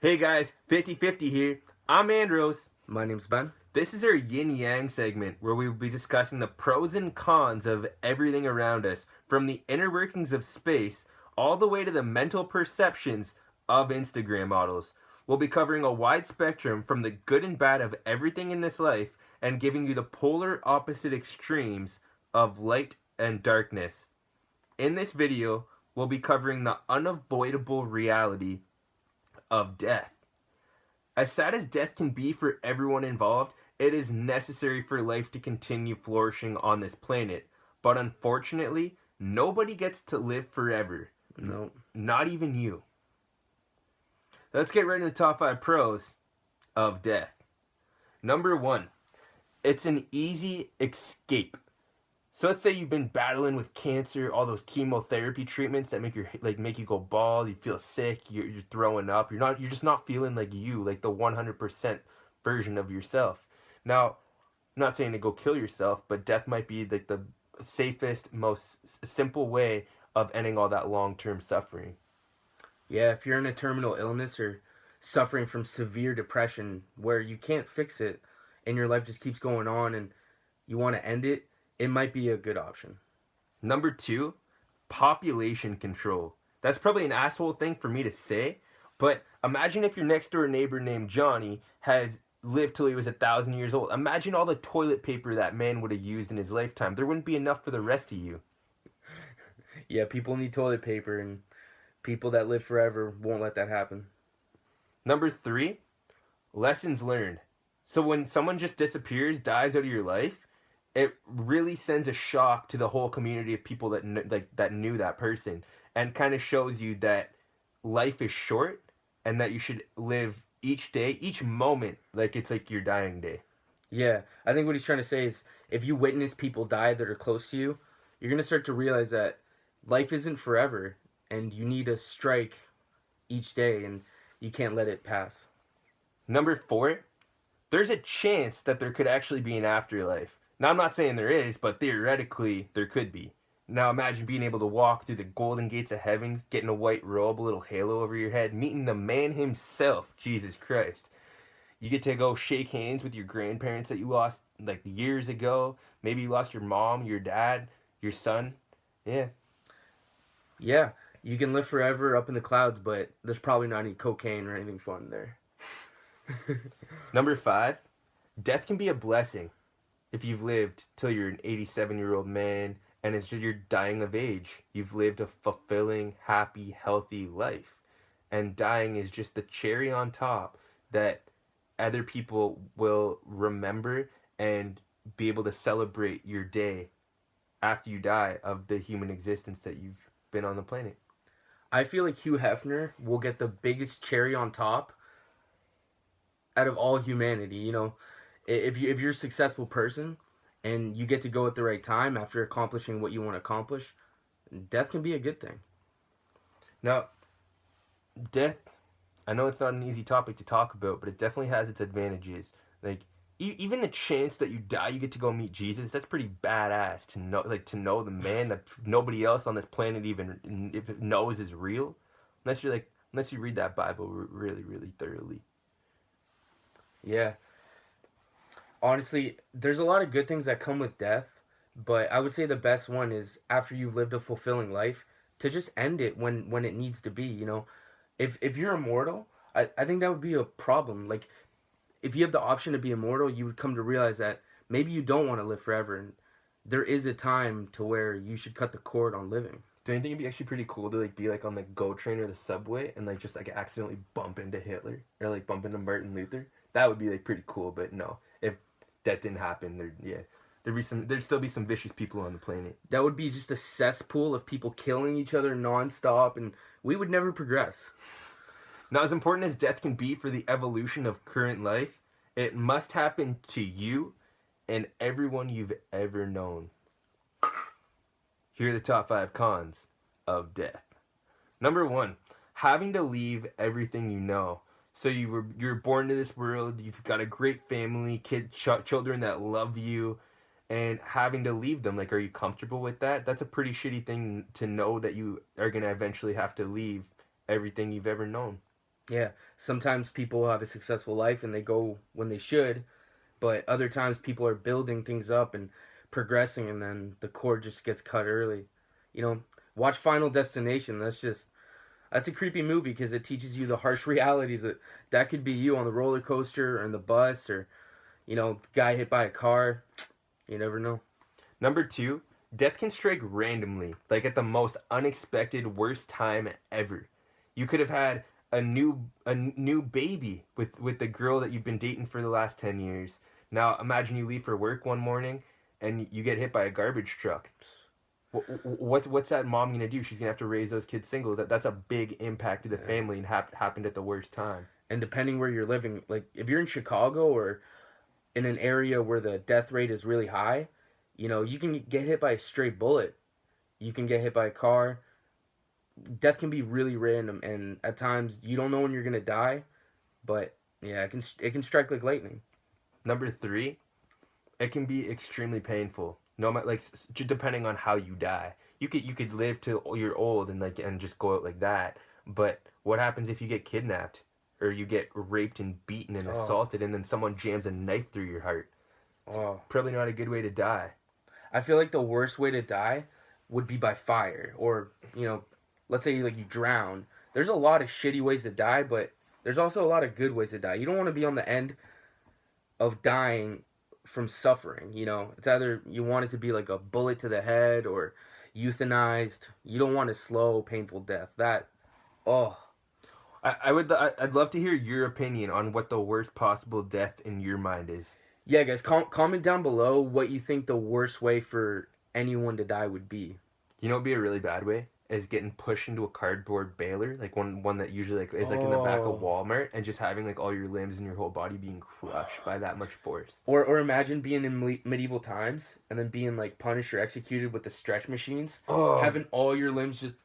Hey guys, 50-50 here. I'm Andros. My name's Ben. This is our Yin-Yang segment where we will be discussing the pros and cons of everything around us, from the inner workings of space all the way to the mental perceptions of Instagram models. We'll be covering a wide spectrum from the good and bad of everything in this life and giving you the polar opposite extremes of light and darkness. In this video, we'll be covering the unavoidable reality of death. As sad as death can be for everyone involved, it is necessary for life to continue flourishing on this planet. But unfortunately, nobody gets to live forever. No. Not even you. Let's get right into the top 5 pros of death. Number 1, it's an easy escape. So let's say you've been battling with cancer, all those chemotherapy treatments that make you go bald, you feel sick, you're throwing up, you're just not feeling like you, like the 100% version of yourself. Now, I'm not saying to go kill yourself, but death might be like the safest, most simple way of ending all that long-term suffering. Yeah, if you're in a terminal illness or suffering from severe depression where you can't fix it and your life just keeps going on and you want to end it, it might be a good option. Number 2, population control. That's probably an asshole thing for me to say, but imagine if your next door neighbor named Johnny has lived till he was 1,000 years old. Imagine all the toilet paper that man would have used in his lifetime. There wouldn't be enough for the rest of you. Yeah, people need toilet paper, and people that live forever won't let that happen. Number 3, lessons learned. So when someone just disappears, dies out of your life, it really sends a shock to the whole community of people that that knew that person, and kind of shows you that life is short and that you should live each day, each moment, like it's like your dying day. Yeah, I think what he's trying to say is if you witness people die that are close to you, you're going to start to realize that life isn't forever and you need to strike each day and you can't let it pass. Number 4, there's a chance that there could actually be an afterlife. Now, I'm not saying there is, but theoretically, there could be. Now, imagine being able to walk through the golden gates of heaven, getting a white robe, a little halo over your head, meeting the man himself, Jesus Christ. You get to go shake hands with your grandparents that you lost like years ago. Maybe you lost your mom, your dad, your son. Yeah. Yeah, you can live forever up in the clouds, but there's probably not any cocaine or anything fun there. Number 5, death can be a blessing if you've lived till you're an 87-year-old man and you're dying of age. You've lived a fulfilling, happy, healthy life. And dying is just the cherry on top that other people will remember and be able to celebrate your day after you die of the human existence that you've been on the planet. I feel like Hugh Hefner will get the biggest cherry on top out of all humanity. You know, if you're a successful person and you get to go at the right time after accomplishing what you want to accomplish, death can be a good thing. Now, death, I know it's not an easy topic to talk about, but it definitely has its advantages. Like, even the chance that you die, you get to go meet Jesus. That's pretty badass to know the man that nobody else on this planet even if it knows is real, unless you read that Bible really, really thoroughly. Yeah. Honestly, there's a lot of good things that come with death, but I would say the best one is after you've lived a fulfilling life to just end it when it needs to be, you know. If you're immortal, I think that would be a problem. Like if you have the option to be immortal, you would come to realize that maybe you don't want to live forever and there is a time to where you should cut the cord on living. Do you think it'd be actually pretty cool to be like on the GO train or the subway and just accidentally bump into Hitler or bump into Martin Luther? That would be pretty cool. But no, if that didn't happen, there'd still be some vicious people on the planet. That would be just a cesspool of people killing each other nonstop, and we would never progress. Now, as important as death can be for the evolution of current life, it must happen to you and everyone you've ever known. Here are the top 5 cons of death. Number 1, having to leave everything you know. So you're born into this world, you've got a great family, children that love you, and having to leave them. Are you comfortable with that? That's a pretty shitty thing to know, that you are going to eventually have to leave everything you've ever known. Yeah, sometimes people have a successful life and they go when they should, but other times people are building things up and progressing, and then the cord just gets cut early. You know, watch Final Destination. That's a creepy movie because it teaches you the harsh realities that could be you on the roller coaster or in the bus, or guy hit by a car. You never know. Number two, death can strike randomly, like at the most unexpected worst time ever. You could have had a new baby with the girl that you've been dating for the last 10 years. Now imagine you leave for work one morning and you get hit by a garbage truck. What's that mom gonna do? She's gonna have to raise those kids single. That's a big impact to the Yeah. family and happened at the worst time. And depending where you're living, like if you're in Chicago or in an area where the death rate is really high, you can get hit by a stray bullet. You can get hit by a car. Death can be really random, and at times you don't know when you're gonna die. But yeah, it can strike like lightning. Number three, it can be extremely painful. No matter like depending on how you die. You could live till you're old and just go out like that. But what happens if you get kidnapped or you get raped and beaten and Oh, assaulted and then someone jams a knife through your heart? oh. Probably not a good way to die. I feel like the worst way to die would be by fire, or let's say like you drown. There's a lot of shitty ways to die, but there's also a lot of good ways to die. You don't want to be on the end of dying from suffering. It's either you want it to be like a bullet to the head or euthanized. You don't want a slow, painful death. Oh, I'd love to hear your opinion on what the worst possible death in your mind is. yeah, guys, comment down below what you think the worst way for anyone to die would be. You know what would be a really bad way? Is getting pushed into a cardboard baler, like one that usually like is like in the back of Oh. Walmart, and just having like all your limbs and your whole body being crushed by that much force. Or imagine being in medieval times and then being like punished or executed with the stretch machines, Oh, having all your limbs just.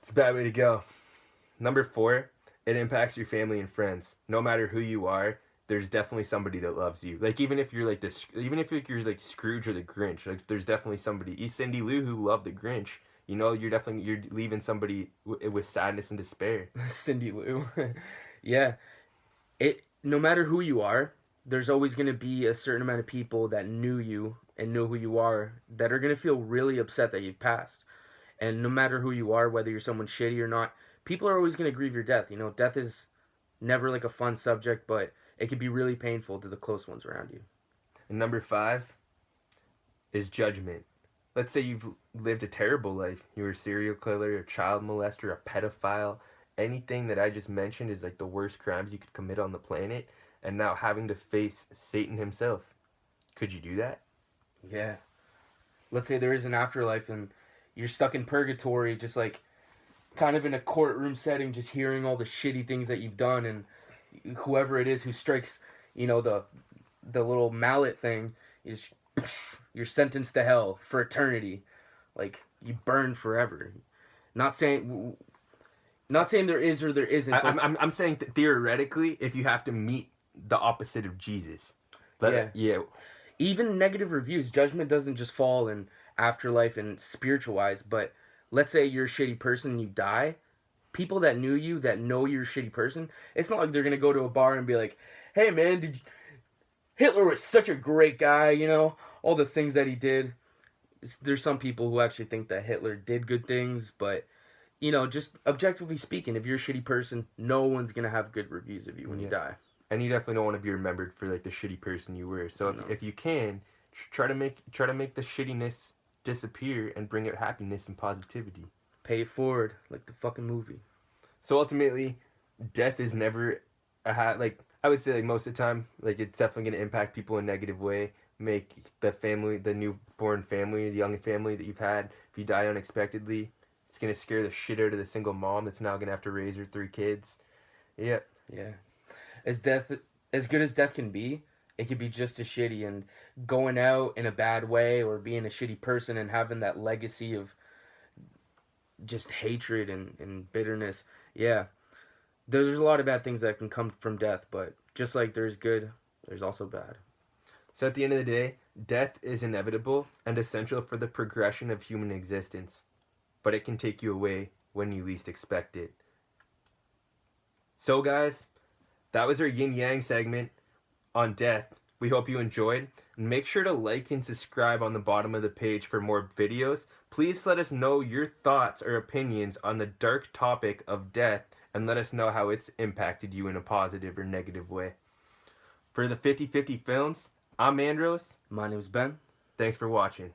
it's a bad way to go. Number four, it impacts your family and friends. No matter who you are, there's definitely somebody that loves you. Like even if you're like this, even if you're like Scrooge or the Grinch, like there's definitely somebody. Cindy Lou who loved the Grinch. You're leaving somebody with sadness and despair. Cindy Lou. Yeah, it no matter who you are, there's always going to be a certain amount of people that knew you and know who you are that are going to feel really upset that you've passed. And no matter who you are, whether you're someone shitty or not, people are always going to grieve your death. Death is never like a fun subject, but it can be really painful to the close ones around you. And number five is judgment. Let's say you've lived a terrible life. You were a serial killer, a child molester, a pedophile. Anything that I just mentioned is like the worst crimes you could commit on the planet. And now having to face Satan himself. Could you do that? Yeah. Let's say there is an afterlife and you're stuck in purgatory, just like kind of in a courtroom setting, just hearing all the shitty things that you've done, and whoever it is who strikes, the little mallet thing is you're sentenced to hell for eternity, like you burn forever. Not saying, not saying there is or there isn't, but I'm saying theoretically, if you have to meet the opposite of Jesus. yeah, Yeah. even negative reviews, judgment doesn't just fall in afterlife and spiritual-wise, but let's say you're a shitty person and you die, people that knew you, that know you're a shitty person, it's not like they're gonna go to a bar and be like, hey man, Hitler was such a great guy, all the things that he did. There's some people who actually think that Hitler did good things, but just objectively speaking, if you're a shitty person, no one's gonna have good reviews of you when you Yeah. die. And you definitely don't want to be remembered for like the shitty person you were. So No. if you can, try to make the shittiness disappear and bring out happiness and positivity. Pay it forward, like the fucking movie. So ultimately, death is never like I would say like most of the time like it's definitely going to impact people in a negative way. Make the family, the newborn family, the young family that you've had, if you die unexpectedly, it's going to scare the shit out of the single mom that's now going to have to raise her 3 kids. Yeah. Yeah. As good as death can be, it can be just as shitty, and going out in a bad way or being a shitty person and having that legacy of just hatred and bitterness. Yeah. There's a lot of bad things that can come from death, but just like there's good, there's also bad. So at the end of the day, death is inevitable and essential for the progression of human existence, but it can take you away when you least expect it. So, guys, that was our yin yang segment on death. We hope you enjoyed. And make sure to like and subscribe on the bottom of the page for more videos. Please let us know your thoughts or opinions on the dark topic of death and let us know how it's impacted you in a positive or negative way. For the 50/50 Films, I'm Andros. My name's Ben. Thanks for watching.